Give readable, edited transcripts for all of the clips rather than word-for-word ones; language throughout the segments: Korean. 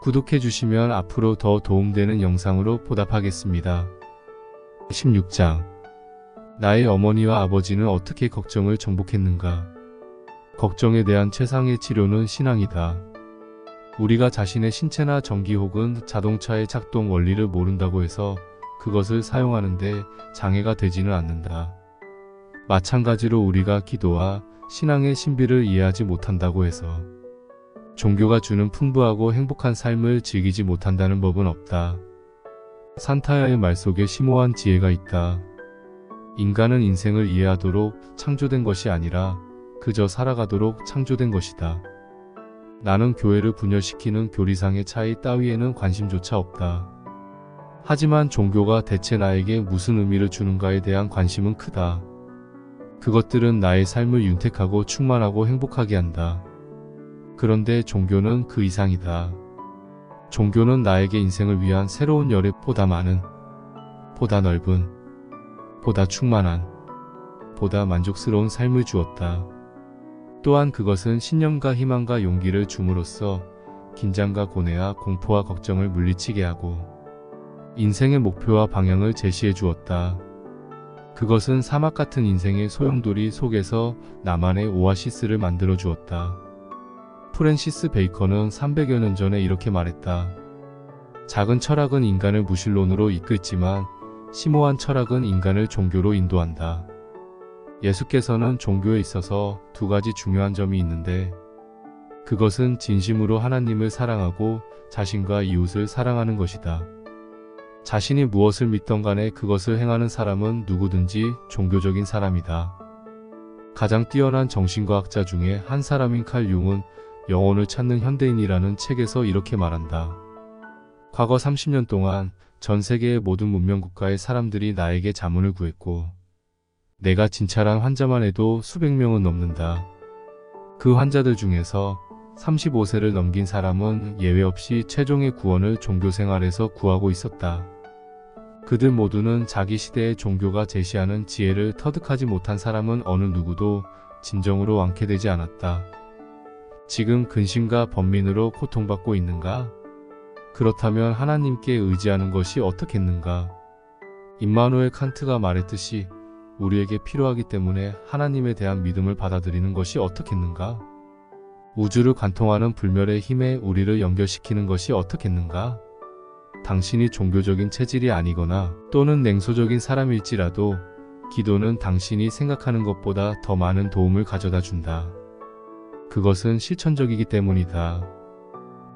구독해 주시면 앞으로 더 도움되는 영상으로 보답하겠습니다. 16장. 나의 어머니와 아버지는 어떻게 걱정을 정복했는가? 걱정에 대한 최상의 치료는 신앙이다. 우리가 자신의 신체나 전기 혹은 자동차의 작동 원리를 모른다고 해서 그것을 사용하는데 장애가 되지는 않는다. 마찬가지로 우리가 기도와 신앙의 신비를 이해하지 못한다고 해서 종교가 주는 풍부하고 행복한 삶을 즐기지 못한다는 법은 없다. 산타야의 말 속에 심오한 지혜가 있다. 인간은 인생을 이해하도록 창조된 것이 아니라 그저 살아가도록 창조된 것이다. 나는 교회를 분열시키는 교리상의 차이 따위에는 관심조차 없다. 하지만 종교가 대체 나에게 무슨 의미를 주는가에 대한 관심은 크다. 그것들은 나의 삶을 윤택하고 충만하고 행복하게 한다. 그런데 종교는 그 이상이다. 종교는 나에게 인생을 위한 새로운 열애, 보다 많은, 보다 넓은, 보다 충만한, 보다 만족스러운 삶을 주었다. 또한 그것은 신념과 희망과 용기를 줌으로써 긴장과 고뇌와 공포와 걱정을 물리치게 하고 인생의 목표와 방향을 제시해 주었다. 그것은 사막 같은 인생의 소용돌이 속에서 나만의 오아시스를 만들어 주었다. 프랜시스 베이컨은 300여 년 전에 이렇게 말했다. 작은 철학은 인간을 무신론으로 이끌지만 심오한 철학은 인간을 종교로 인도한다. 예수께서는 종교에 있어서 두 가지 중요한 점이 있는데 그것은 진심으로 하나님을 사랑하고 자신과 이웃을 사랑하는 것이다. 자신이 무엇을 믿던 간에 그것을 행하는 사람은 누구든지 종교적인 사람이다. 가장 뛰어난 정신과학자 중에 한 사람인 칼 융은 영혼을 찾는 현대인이라는 책에서 이렇게 말한다. 과거 30년 동안 전 세계의 모든 문명국가의 사람들이 나에게 자문을 구했고 내가 진찰한 환자만 해도 수백 명은 넘는다. 그 환자들 중에서 35세를 넘긴 사람은 예외 없이 최종의 구원을 종교생활에서 구하고 있었다. 그들 모두는 자기 시대의 종교가 제시하는 지혜를 터득하지 못한 사람은 어느 누구도 진정으로 완쾌되지 않았다. 지금 근심과 번민으로 고통받고 있는가? 그렇다면 하나님께 의지하는 것이 어떻겠는가? 임마누엘 칸트가 말했듯이 우리에게 필요하기 때문에 하나님에 대한 믿음을 받아들이는 것이 어떻겠는가? 우주를 관통하는 불멸의 힘에 우리를 연결시키는 것이 어떻겠는가? 당신이 종교적인 체질이 아니거나 또는 냉소적인 사람일지라도 기도는 당신이 생각하는 것보다 더 많은 도움을 가져다 준다. 그것은 실천적이기 때문이다.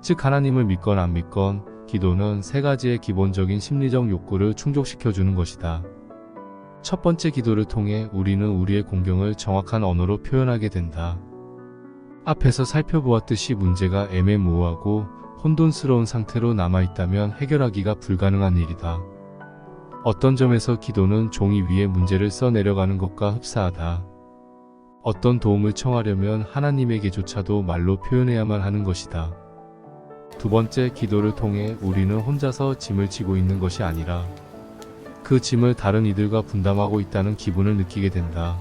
즉 하나님을 믿건 안 믿건 기도는 세 가지의 기본적인 심리적 욕구를 충족시켜주는 것이다. 첫 번째, 기도를 통해 우리는 우리의 공경을 정확한 언어로 표현하게 된다. 앞에서 살펴보았듯이 문제가 애매모호하고 혼돈스러운 상태로 남아있다면 해결하기가 불가능한 일이다. 어떤 점에서 기도는 종이 위에 문제를 써내려가는 것과 흡사하다. 어떤 도움을 청하려면 하나님에게조차도 말로 표현해야만 하는 것이다. 두 번째, 기도를 통해 우리는 혼자서 짐을 지고 있는 것이 아니라 그 짐을 다른 이들과 분담하고 있다는 기분을 느끼게 된다.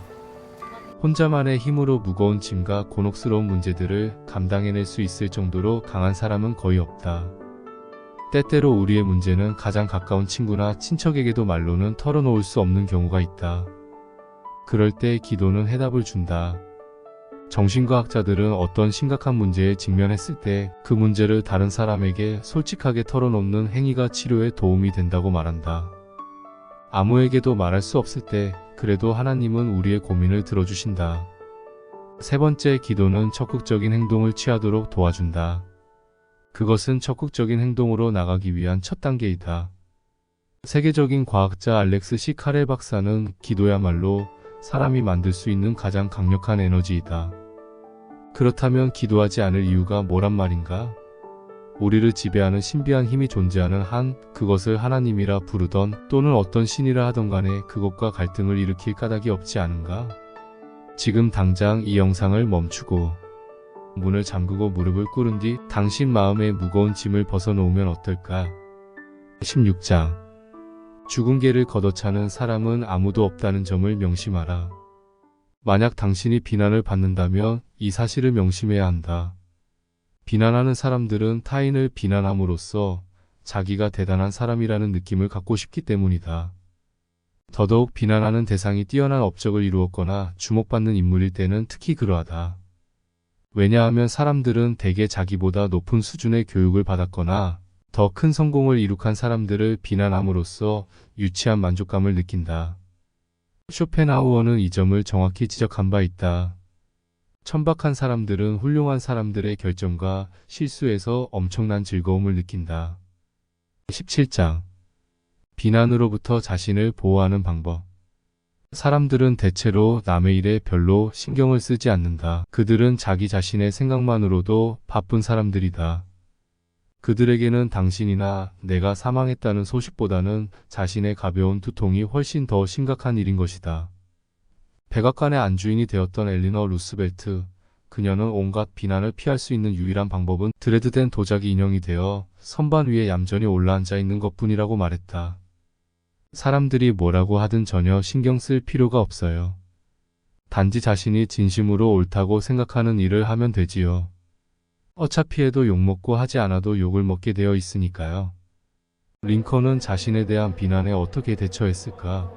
혼자만의 힘으로 무거운 짐과 곤혹스러운 문제들을 감당해낼 수 있을 정도로 강한 사람은 거의 없다. 때때로 우리의 문제는 가장 가까운 친구나 친척에게도 말로는 털어놓을 수 없는 경우가 있다. 그럴 때 기도는 해답을 준다. 정신과학자들은 어떤 심각한 문제에 직면했을 때 그 문제를 다른 사람에게 솔직하게 털어놓는 행위가 치료에 도움이 된다고 말한다. 아무에게도 말할 수 없을 때 그래도 하나님은 우리의 고민을 들어주신다. 세 번째, 기도는 적극적인 행동을 취하도록 도와준다. 그것은 적극적인 행동으로 나가기 위한 첫 단계이다. 세계적인 과학자 알렉스 C. 카렐 박사는 기도야말로 사람이 만들 수 있는 가장 강력한 에너지이다. 그렇다면 기도하지 않을 이유가 뭐란 말인가? 우리를 지배하는 신비한 힘이 존재하는 한 그것을 하나님이라 부르던 또는 어떤 신이라 하던 간에 그것과 갈등을 일으킬 까닭이 없지 않은가? 지금 당장 이 영상을 멈추고 문을 잠그고 무릎을 꿇은 뒤 당신 마음의 무거운 짐을 벗어놓으면 어떨까? 16장. 죽은 개를 걷어차는 사람은 아무도 없다는 점을 명심하라. 만약 당신이 비난을 받는다면 이 사실을 명심해야 한다. 비난하는 사람들은 타인을 비난함으로써 자기가 대단한 사람이라는 느낌을 갖고 싶기 때문이다. 더더욱 비난하는 대상이 뛰어난 업적을 이루었거나 주목받는 인물일 때는 특히 그러하다. 왜냐하면 사람들은 대개 자기보다 높은 수준의 교육을 받았거나 더 큰 성공을 이룩한 사람들을 비난함으로써 유치한 만족감을 느낀다. 쇼펜하우어는 이 점을 정확히 지적한 바 있다. 천박한 사람들은 훌륭한 사람들의 결정과 실수에서 엄청난 즐거움을 느낀다. 17장. 비난으로부터 자신을 보호하는 방법. 사람들은 대체로 남의 일에 별로 신경을 쓰지 않는다. 그들은 자기 자신의 생각만으로도 바쁜 사람들이다. 그들에게는 당신이나 내가 사망했다는 소식보다는 자신의 가벼운 두통이 훨씬 더 심각한 일인 것이다. 백악관의 안주인이 되었던 엘리너 루스벨트, 그녀는 온갖 비난을 피할 수 있는 유일한 방법은 드레드된 도자기 인형이 되어 선반 위에 얌전히 올라앉아 있는 것뿐이라고 말했다. 사람들이 뭐라고 하든 전혀 신경 쓸 필요가 없어요. 단지 자신이 진심으로 옳다고 생각하는 일을 하면 되지요. 어차피 해도 욕먹고 하지 않아도 욕을 먹게 되어 있으니까요. 링컨은 자신에 대한 비난에 어떻게 대처했을까?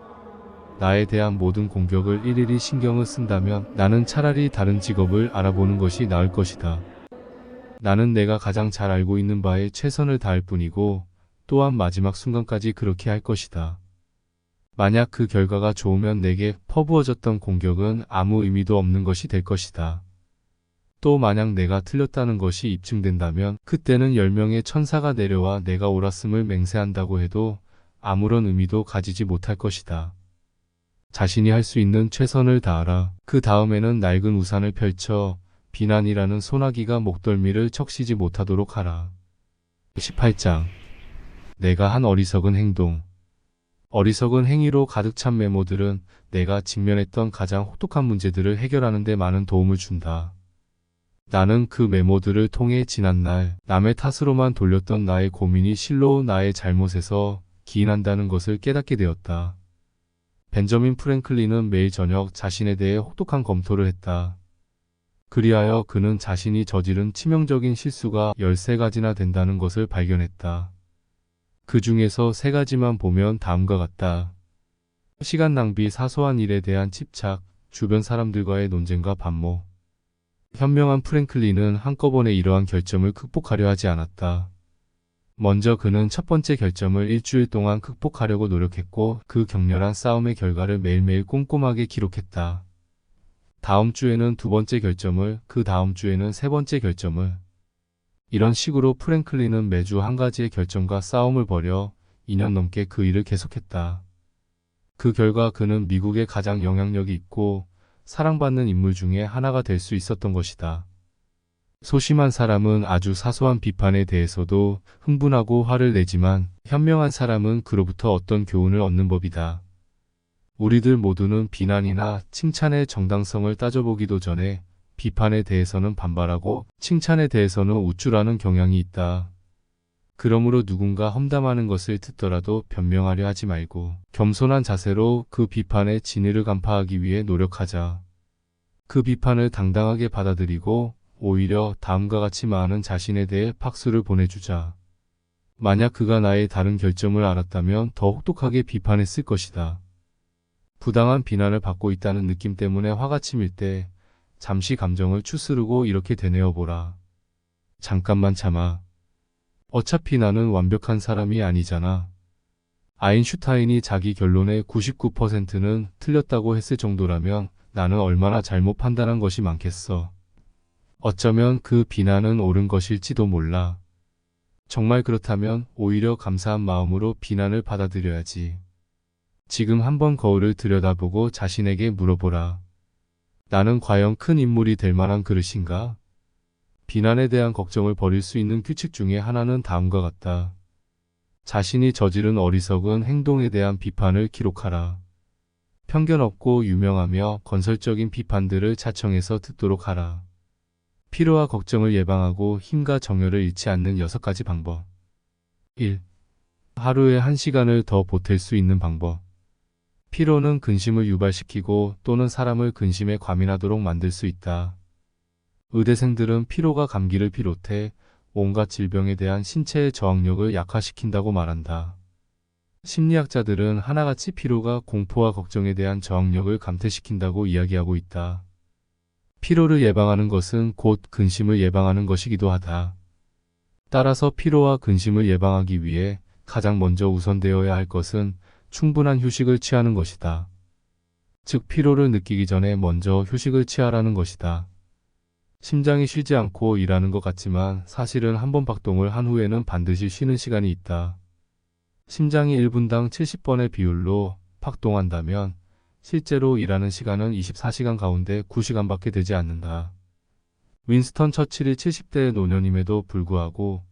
나에 대한 모든 공격을 일일이 신경을 쓴다면 나는 차라리 다른 직업을 알아보는 것이 나을 것이다. 나는 내가 가장 잘 알고 있는 바에 최선을 다할 뿐이고 또한 마지막 순간까지 그렇게 할 것이다. 만약 그 결과가 좋으면 내게 퍼부어졌던 공격은 아무 의미도 없는 것이 될 것이다. 또 만약 내가 틀렸다는 것이 입증된다면 그때는 10명의 천사가 내려와 내가 옳았음을 맹세한다고 해도 아무런 의미도 가지지 못할 것이다. 자신이 할 수 있는 최선을 다하라. 그 다음에는 낡은 우산을 펼쳐 비난이라는 소나기가 목덜미를 적시지 못하도록 하라. 18장. 내가 한 어리석은 행동. 어리석은 행위로 가득 찬 메모들은 내가 직면했던 가장 혹독한 문제들을 해결하는 데 많은 도움을 준다. 나는 그 메모들을 통해 지난날 남의 탓으로만 돌렸던 나의 고민이 실로 나의 잘못에서 기인한다는 것을 깨닫게 되었다. 벤저민 프랭클린은 매일 저녁 자신에 대해 혹독한 검토를 했다. 그리하여 그는 자신이 저지른 치명적인 실수가 13가지나 된다는 것을 발견했다. 그 중에서 3가지만 보면 다음과 같다. 시간 낭비, 사소한 일에 대한 집착, 주변 사람들과의 논쟁과 반모. 현명한 프랭클린은 한꺼번에 이러한 결점을 극복하려 하지 않았다. 먼저 그는 첫 번째 결점을 일주일 동안 극복하려고 노력했고 그 격렬한 싸움의 결과를 매일매일 꼼꼼하게 기록했다. 다음 주에는 두 번째 결점을, 그 다음 주에는 세 번째 결점을. 이런 식으로 프랭클린은 매주 한 가지의 결점과 싸움을 벌여 2년 넘게 그 일을 계속했다. 그 결과 그는 미국의 가장 영향력이 있고 사랑받는 인물 중에 하나가 될 수 있었던 것이다. 소심한 사람은 아주 사소한 비판에 대해서도 흥분하고 화를 내지만 현명한 사람은 그로부터 어떤 교훈을 얻는 법이다. 우리들 모두는 비난이나 칭찬의 정당성을 따져보기도 전에 비판에 대해서는 반발하고 칭찬에 대해서는 우쭐하는 경향이 있다. 그러므로 누군가 험담하는 것을 듣더라도 변명하려 하지 말고 겸손한 자세로 그 비판의 진위를 간파하기 위해 노력하자. 그 비판을 당당하게 받아들이고 오히려 다음과 같이 많은 자신에 대해 박수를 보내주자. 만약 그가 나의 다른 결점을 알았다면 더 혹독하게 비판했을 것이다. 부당한 비난을 받고 있다는 느낌 때문에 화가 치밀 때 잠시 감정을 추스르고 이렇게 되뇌어 보라. 잠깐만 참아. 어차피 나는 완벽한 사람이 아니잖아. 아인슈타인이 자기 결론의 99%는 틀렸다고 했을 정도라면 나는 얼마나 잘못 판단한 것이 많겠어. 어쩌면 그 비난은 옳은 것일지도 몰라. 정말 그렇다면 오히려 감사한 마음으로 비난을 받아들여야지. 지금 한번 거울을 들여다보고 자신에게 물어보라. 나는 과연 큰 인물이 될 만한 그릇인가? 비난에 대한 걱정을 버릴 수 있는 규칙 중에 하나는 다음과 같다. 자신이 저지른 어리석은 행동에 대한 비판을 기록하라. 편견 없고 유명하며 건설적인 비판들을 자청해서 듣도록 하라. 피로와 걱정을 예방하고 힘과 정열을 잃지 않는 6가지 방법. 1. 하루에 1시간을 더 보탤 수 있는 방법. 피로는 근심을 유발시키고 또는 사람을 근심에 과민하도록 만들 수 있다. 의대생들은 피로가 감기를 비롯해 온갖 질병에 대한 신체의 저항력을 약화시킨다고 말한다. 심리학자들은 하나같이 피로가 공포와 걱정에 대한 저항력을 감퇴시킨다고 이야기하고 있다. 피로를 예방하는 것은 곧 근심을 예방하는 것이기도 하다. 따라서 피로와 근심을 예방하기 위해 가장 먼저 우선되어야 할 것은 충분한 휴식을 취하는 것이다. 즉, 피로를 느끼기 전에 먼저 휴식을 취하라는 것이다. 심장이 쉬지 않고 일하는 것 같지만 사실은 한 번 박동을 한 후에는 반드시 쉬는 시간이 있다. 심장이 1분당 70번의 비율로 박동한다면 실제로 일하는 시간은 24시간 가운데 9시간밖에 되지 않는다. 윈스턴 처칠이 70대의 노년임에도 불구하고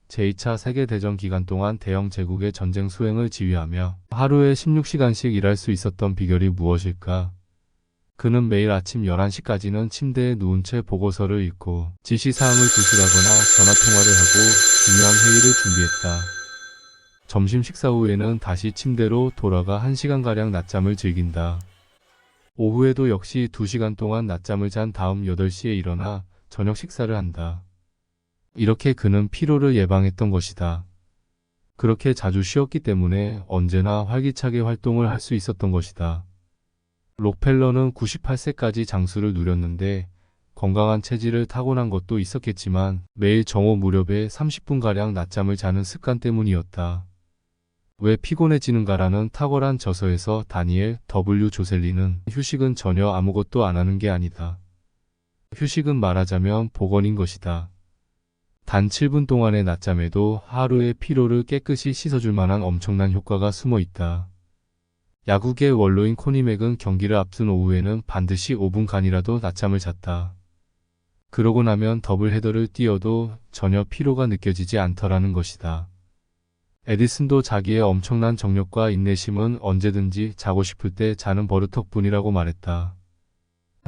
제2차 세계대전 기간 동안 대영 제국의 전쟁 수행을 지휘하며 하루에 16시간씩 일할 수 있었던 비결이 무엇일까? 그는 매일 아침 11시까지는 침대에 누운 채 보고서를 읽고 지시사항을 부수하거나 전화통화를 하고 중요한 회의를 준비했다. 점심 식사 후에는 다시 침대로 돌아가 1시간가량 낮잠을 즐긴다. 오후에도 역시 2시간 동안 낮잠을 잔 다음 8시에 일어나 저녁 식사를 한다. 이렇게 그는 피로를 예방했던 것이다. 그렇게 자주 쉬었기 때문에 언제나 활기차게 활동을 할 수 있었던 것이다. 록펠러는 98세까지 장수를 누렸는데 건강한 체질을 타고난 것도 있었겠지만 매일 정오 무렵에 30분가량 낮잠을 자는 습관 때문이었다. 왜 피곤해지는가라는 탁월한 저서에서 다니엘 W. 조셀리는 휴식은 전혀 아무것도 안 하는 게 아니다. 휴식은 말하자면 복원인 것이다. 단 7분 동안의 낮잠에도 하루의 피로를 깨끗이 씻어줄 만한 엄청난 효과가 숨어 있다. 야구계 원로인 코니 맥은 경기를 앞둔 오후에는 반드시 5분간이라도 낮잠을 잤다. 그러고 나면 더블 헤더를 뛰어도 전혀 피로가 느껴지지 않더라는 것이다. 에디슨도 자기의 엄청난 정력과 인내심은 언제든지 자고 싶을 때 자는 버릇 덕분이라고 말했다.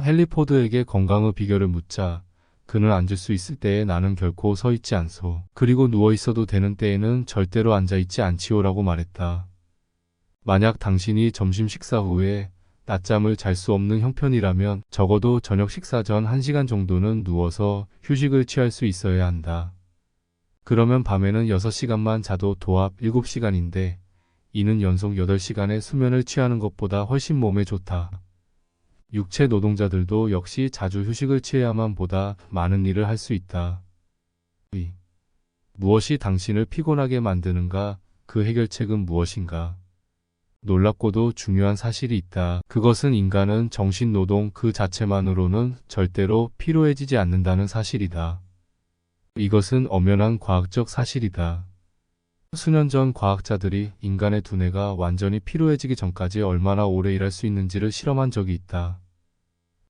헨리 포드에게 건강의 비결을 묻자 그는 앉을 수 있을 때에 나는 결코 서 있지 않소. 그리고 누워 있어도 되는 때에는 절대로 앉아 있지 않지요라고 말했다. 만약 당신이 점심 식사 후에 낮잠을 잘 수 없는 형편이라면 적어도 저녁 식사 전 1시간 정도는 누워서 휴식을 취할 수 있어야 한다. 그러면 밤에는 6시간만 자도 도합 7시간인데 이는 연속 8시간의 수면을 취하는 것보다 훨씬 몸에 좋다. 육체 노동자들도 역시 자주 휴식을 취해야만 보다 많은 일을 할 수 있다. 무엇이 당신을 피곤하게 만드는가? 그 해결책은 무엇인가? 놀랍고도 중요한 사실이 있다. 그것은 인간은 정신노동 그 자체만으로는 절대로 피로해지지 않는다는 사실이다. 이것은 엄연한 과학적 사실이다. 수년 전 과학자들이 인간의 두뇌가 완전히 피로해지기 전까지 얼마나 오래 일할 수 있는지를 실험한 적이 있다.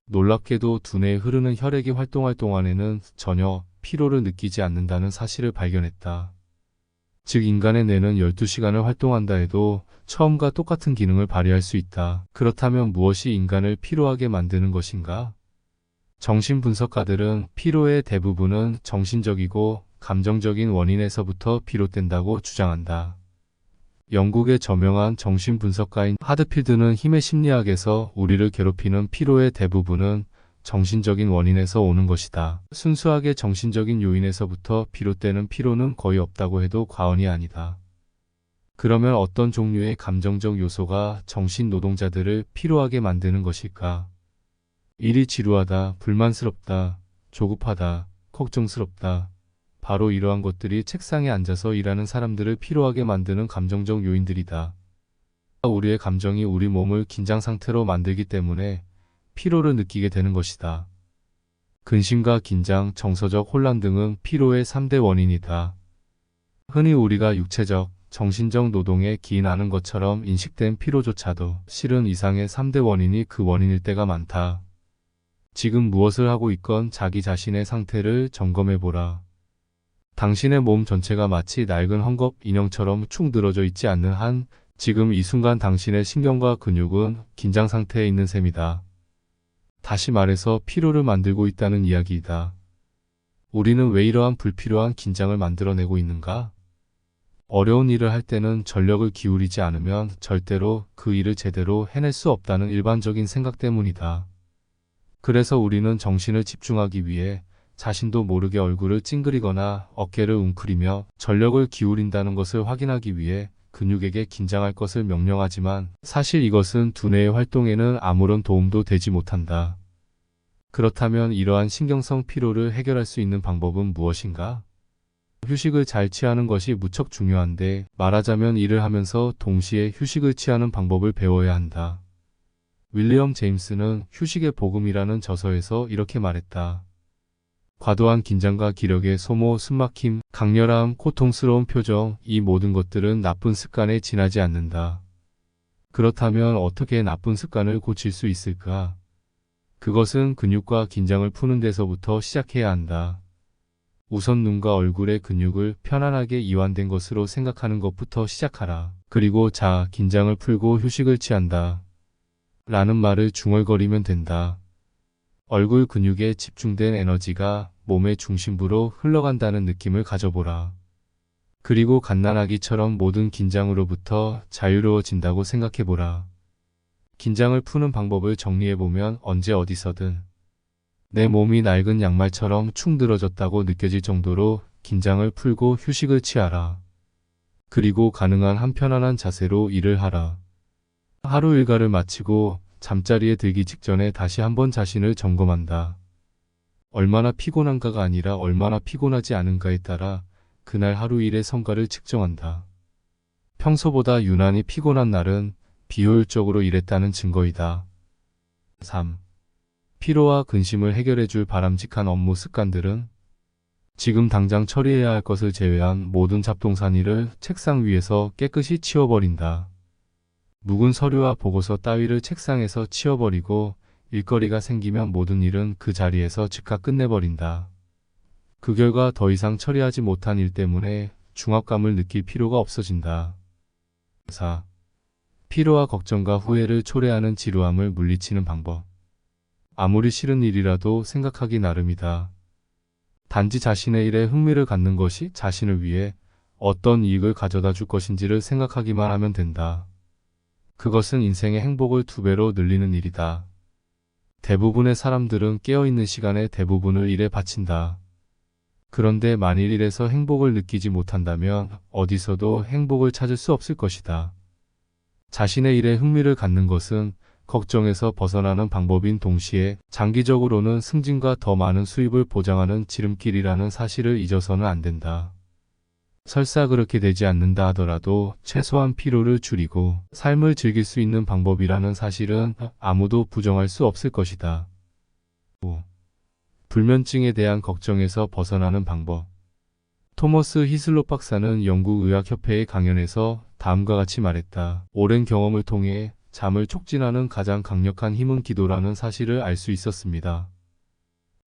놀랍게도 두뇌에 흐르는 혈액이 활동할 동안에는 전혀 피로를 느끼지 않는다는 사실을 발견했다. 즉 인간의 뇌는 12시간을 활동한다 해도 처음과 똑같은 기능을 발휘할 수 있다. 그렇다면 무엇이 인간을 피로하게 만드는 것인가? 정신분석가들은 피로의 대부분은 정신적이고 감정적인 원인에서부터 비롯된다고 주장한다. 영국의 저명한 정신분석가인 하드필드는 힘의 심리학에서 우리를 괴롭히는 피로의 대부분은 정신적인 원인에서 오는 것이다. 순수하게 정신적인 요인에서부터 비롯되는 피로는 거의 없다고 해도 과언이 아니다. 그러면 어떤 종류의 감정적 요소가 정신 노동자들을 피로하게 만드는 것일까? 일이 지루하다, 불만스럽다, 조급하다, 걱정스럽다. 바로 이러한 것들이 책상에 앉아서 일하는 사람들을 피로하게 만드는 감정적 요인들이다. 우리의 감정이 우리 몸을 긴장 상태로 만들기 때문에 피로를 느끼게 되는 것이다. 근심과 긴장, 정서적 혼란 등은 피로의 3대 원인이다. 흔히 우리가 육체적, 정신적 노동에 기인하는 것처럼 인식된 피로조차도 실은 이상의 3대 원인이 그 원인일 때가 많다. 지금 무엇을 하고 있건 자기 자신의 상태를 점검해보라. 당신의 몸 전체가 마치 낡은 헝겊 인형처럼 축 늘어져 있지 않는 한 지금 이 순간 당신의 신경과 근육은 긴장 상태에 있는 셈이다. 다시 말해서 피로를 만들고 있다는 이야기이다. 우리는 왜 이러한 불필요한 긴장을 만들어내고 있는가? 어려운 일을 할 때는 전력을 기울이지 않으면 절대로 그 일을 제대로 해낼 수 없다는 일반적인 생각 때문이다. 그래서 우리는 정신을 집중하기 위해 자신도 모르게 얼굴을 찡그리거나 어깨를 웅크리며 전력을 기울인다는 것을 확인하기 위해 근육에게 긴장할 것을 명령하지만 사실 이것은 두뇌의 활동에는 아무런 도움도 되지 못한다. 그렇다면 이러한 신경성 피로를 해결할 수 있는 방법은 무엇인가? 휴식을 잘 취하는 것이 무척 중요한데, 말하자면 일을 하면서 동시에 휴식을 취하는 방법을 배워야 한다. 윌리엄 제임스는 휴식의 복음이라는 저서에서 이렇게 말했다. 과도한 긴장과 기력의 소모, 숨막힘, 강렬함, 고통스러운 표정, 이 모든 것들은 나쁜 습관에 지나지 않는다. 그렇다면 어떻게 나쁜 습관을 고칠 수 있을까? 그것은 근육과 긴장을 푸는 데서부터 시작해야 한다. 우선 눈과 얼굴의 근육을 편안하게 이완된 것으로 생각하는 것부터 시작하라. 그리고 자, 긴장을 풀고 휴식을 취한다. 라는 말을 중얼거리면 된다. 얼굴 근육에 집중된 에너지가 몸의 중심부로 흘러간다는 느낌을 가져보라. 그리고 갓난아기처럼 모든 긴장으로부터 자유로워진다고 생각해보라. 긴장을 푸는 방법을 정리해보면 언제 어디서든 내 몸이 낡은 양말처럼 축 늘어졌다고 느껴질 정도로 긴장을 풀고 휴식을 취하라. 그리고 가능한 한 편안한 자세로 일을 하라. 하루 일과를 마치고 잠자리에 들기 직전에 다시 한번 자신을 점검한다. 얼마나 피곤한가가 아니라 얼마나 피곤하지 않은가에 따라 그날 하루 일의 성과를 측정한다. 평소보다 유난히 피곤한 날은 비효율적으로 일했다는 증거이다. 3. 피로와 근심을 해결해줄 바람직한 업무 습관들은 지금 당장 처리해야 할 것을 제외한 모든 잡동사니를 책상 위에서 깨끗이 치워버린다. 묵은 서류와 보고서 따위를 책상에서 치워버리고 일거리가 생기면 모든 일은 그 자리에서 즉각 끝내버린다. 그 결과 더 이상 처리하지 못한 일 때문에 중압감을 느낄 필요가 없어진다. 4. 피로와 걱정과 후회를 초래하는 지루함을 물리치는 방법. 아무리 싫은 일이라도 생각하기 나름이다. 단지 자신의 일에 흥미를 갖는 것이 자신을 위해 어떤 이익을 가져다 줄 것인지를 생각하기만 하면 된다. 그것은 인생의 행복을 2배로 늘리는 일이다. 대부분의 사람들은 깨어있는 시간의 대부분을 일에 바친다. 그런데 만일 일에서 행복을 느끼지 못한다면 어디서도 행복을 찾을 수 없을 것이다. 자신의 일에 흥미를 갖는 것은 걱정에서 벗어나는 방법인 동시에 장기적으로는 승진과 더 많은 수입을 보장하는 지름길이라는 사실을 잊어서는 안 된다. 설사 그렇게 되지 않는다 하더라도 최소한 피로를 줄이고 삶을 즐길 수 있는 방법이라는 사실은 아무도 부정할 수 없을 것이다. 5. 불면증에 대한 걱정에서 벗어나는 방법. 토머스 히슬롭 박사는 영국의학협회의 강연에서 다음과 같이 말했다. 오랜 경험을 통해 잠을 촉진하는 가장 강력한 힘은 기도라는 사실을 알 수 있었습니다.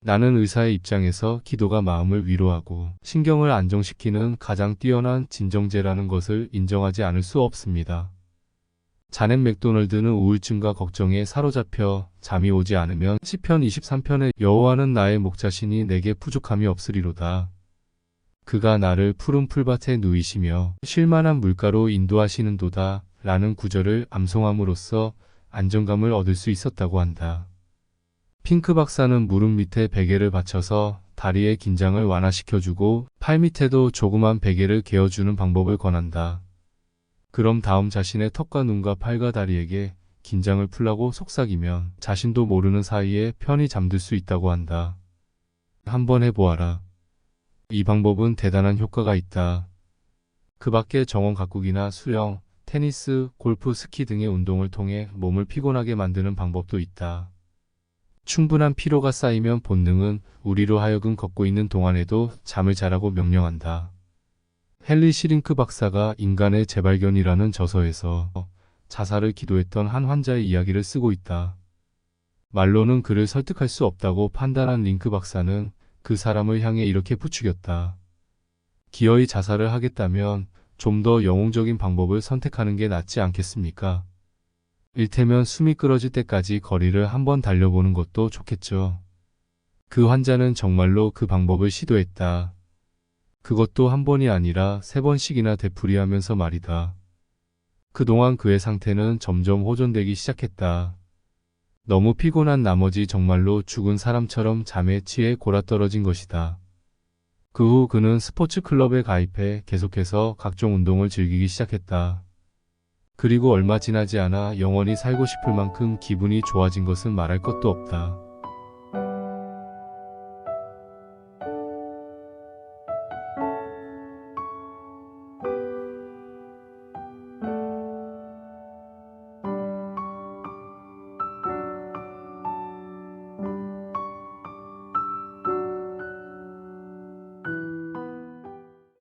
나는 의사의 입장에서 기도가 마음을 위로하고 신경을 안정시키는 가장 뛰어난 진정제라는 것을 인정하지 않을 수 없습니다. 자넷 맥도널드는 우울증과 걱정에 사로잡혀 잠이 오지 않으면 시편 23편에 여호와는 나의 목자시니 내게 부족함이 없으리로다. 그가 나를 푸른 풀밭에 누이시며 쉴만한 물가로 인도하시는도다 라는 구절을 암송함으로써 안정감을 얻을 수 있었다고 한다. 핑크 박사는 무릎 밑에 베개를 받쳐서 다리의 긴장을 완화시켜주고 팔 밑에도 조그만 베개를 개어주는 방법을 권한다. 그럼 다음 자신의 턱과 눈과 팔과 다리에게 긴장을 풀라고 속삭이면 자신도 모르는 사이에 편히 잠들 수 있다고 한다. 한번 해보아라. 이 방법은 대단한 효과가 있다. 그 밖에 정원 가꾸기나 수영, 테니스, 골프, 스키 등의 운동을 통해 몸을 피곤하게 만드는 방법도 있다. 충분한 피로가 쌓이면 본능은 우리로 하여금 걷고 있는 동안에도 잠을 자라고 명령한다. 헨리 시링크 박사가 인간의 재발견이라는 저서에서 자살을 기도했던 한 환자의 이야기를 쓰고 있다. 말로는 그를 설득할 수 없다고 판단한 링크 박사는 그 사람을 향해 이렇게 부추겼다. 기어이 자살을 하겠다면 좀 더 영웅적인 방법을 선택하는 게 낫지 않겠습니까? 일테면 숨이 끊어질 때까지 거리를 한번 달려보는 것도 좋겠죠. 그 환자는 정말로 그 방법을 시도했다. 그것도 한 번이 아니라 3번씩이나 되풀이하면서 말이다. 그동안 그의 상태는 점점 호전되기 시작했다. 너무 피곤한 나머지 정말로 죽은 사람처럼 잠에 취해 골아떨어진 것이다. 그 후 그는 스포츠 클럽에 가입해 계속해서 각종 운동을 즐기기 시작했다. 그리고 얼마 지나지 않아 영원히 살고 싶을 만큼 기분이 좋아진 것은 말할 것도 없다.